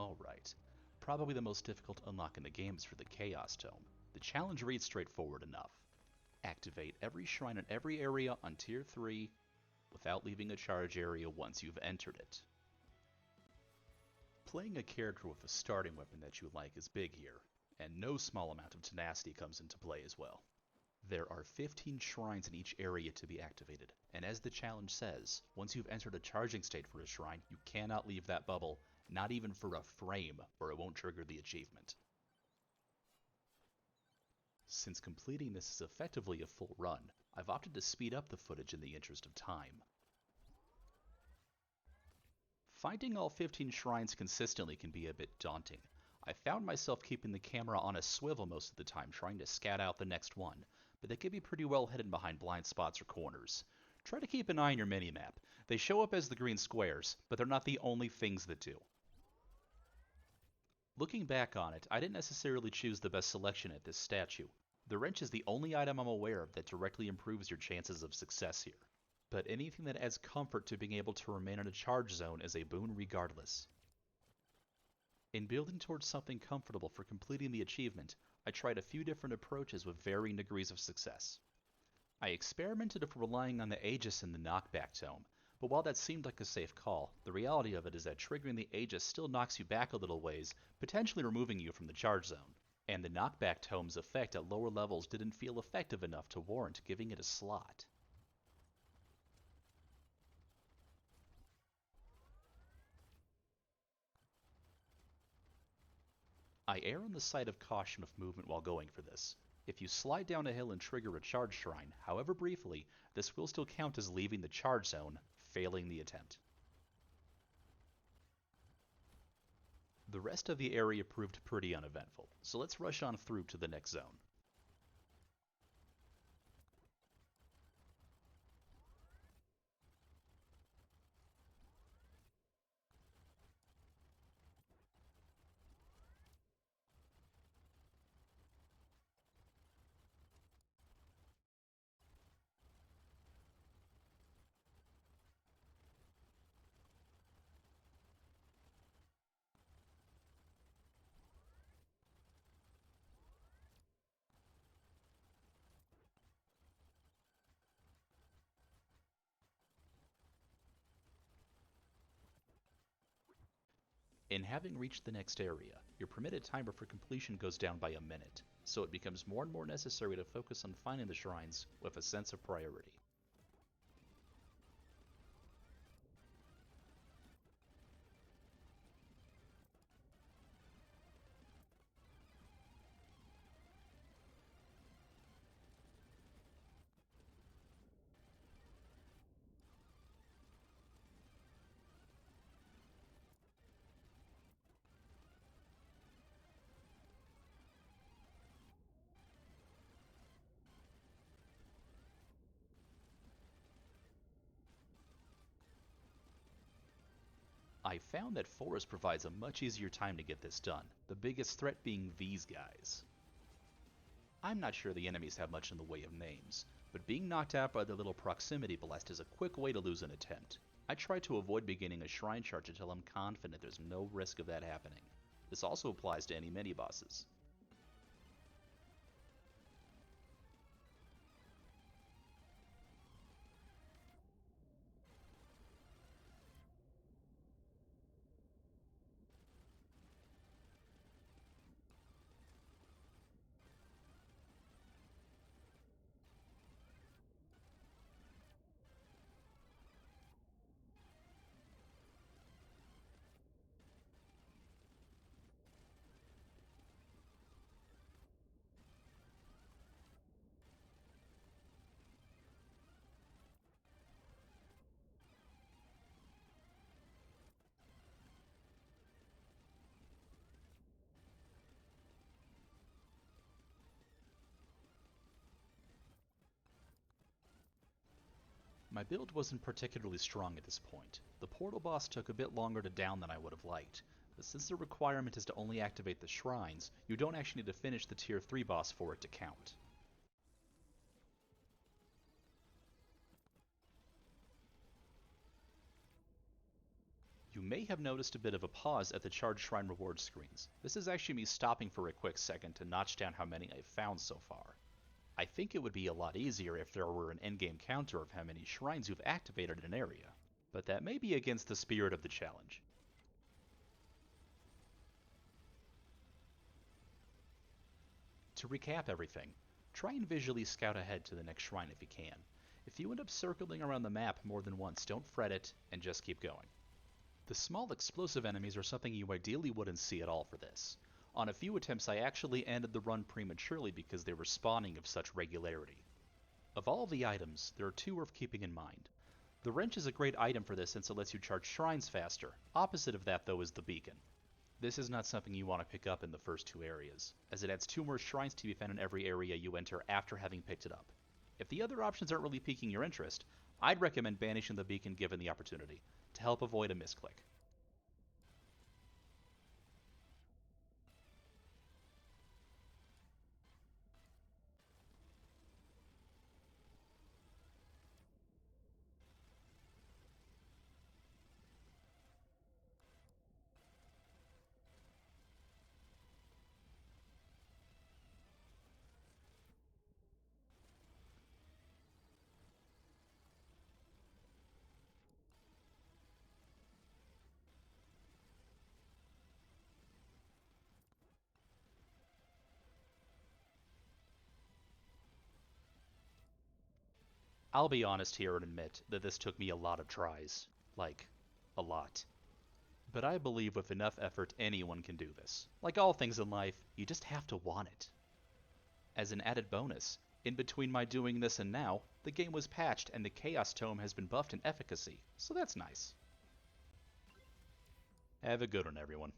Alright. Probably the most difficult unlock in the game is for the Chaos Tome. The challenge reads straightforward enough. Activate every shrine in every area on Tier 3 without leaving a charge area once you've entered it. Playing a character with a starting weapon that you like is big here, and no small amount of tenacity comes into play as well. There are 15 shrines in each area to be activated, and as the challenge says, once you've entered a charging state for a shrine, you cannot leave that bubble, not even for a frame, or it won't trigger the achievement. Since completing this is effectively a full run, I've opted to speed up the footage in the interest of time. Finding all 15 shrines consistently can be a bit daunting. I found myself keeping the camera on a swivel most of the time trying to scout out the next one, but they can be pretty well hidden behind blind spots or corners. Try to keep an eye on your minimap. They show up as the green squares, but they're not the only things that do. Looking back on it, I didn't necessarily choose the best selection at this statue. The wrench is the only item I'm aware of that directly improves your chances of success here. But anything that adds comfort to being able to remain in a charge zone is a boon regardless. In building towards something comfortable for completing the achievement, I tried a few different approaches with varying degrees of success. I experimented with relying on the Aegis in the knockback tome, but while that seemed like a safe call, the reality of it is that triggering the Aegis still knocks you back a little ways, potentially removing you from the charge zone. And the knockback tome's effect at lower levels didn't feel effective enough to warrant giving it a slot. I err on the side of caution with movement while going for this. If you slide down a hill and trigger a charge shrine, however briefly, this will still count as leaving the charge zone, failing the attempt. The rest of the area proved pretty uneventful, so let's rush on through to the next zone. In having reached the next area, your permitted timer for completion goes down by a minute, so it becomes more and more necessary to focus on finding the shrines with a sense of priority. I found that Forest provides a much easier time to get this done, the biggest threat being these guys. I'm not sure the enemies have much in the way of names, but being knocked out by the little proximity blast is a quick way to lose an attempt. I try to avoid beginning a shrine charge until I'm confident there's no risk of that happening. This also applies to any mini-bosses. My build wasn't particularly strong at this point. The portal boss took a bit longer to down than I would have liked, but since the requirement is to only activate the shrines, you don't actually need to finish the tier 3 boss for it to count. You may have noticed a bit of a pause at the Charged Shrine reward screens. This is actually me stopping for a quick second to notch down how many I've found so far. I think it would be a lot easier if there were an in-game counter of how many shrines you've activated in an area, but that may be against the spirit of the challenge. To recap everything, try and visually scout ahead to the next shrine if you can. If you end up circling around the map more than once, don't fret it, and just keep going. The small explosive enemies are something you ideally wouldn't see at all for this. On a few attempts I actually ended the run prematurely because they were spawning of such regularity. Of all the items, there are two worth keeping in mind. The wrench is a great item for this since it lets you charge shrines faster. Opposite of that though is the beacon. This is not something you want to pick up in the first two areas, as it adds 2 more shrines to be found in every area you enter after having picked it up. If the other options aren't really piquing your interest, I'd recommend banishing the beacon given the opportunity, to help avoid a misclick. I'll be honest here and admit that this took me a lot of tries. Like, a lot. But I believe with enough effort anyone can do this. Like all things in life, you just have to want it. As an added bonus, in between my doing this and now, the game was patched and the Chaos Tome has been buffed in efficacy, so that's nice. Have a good one, everyone.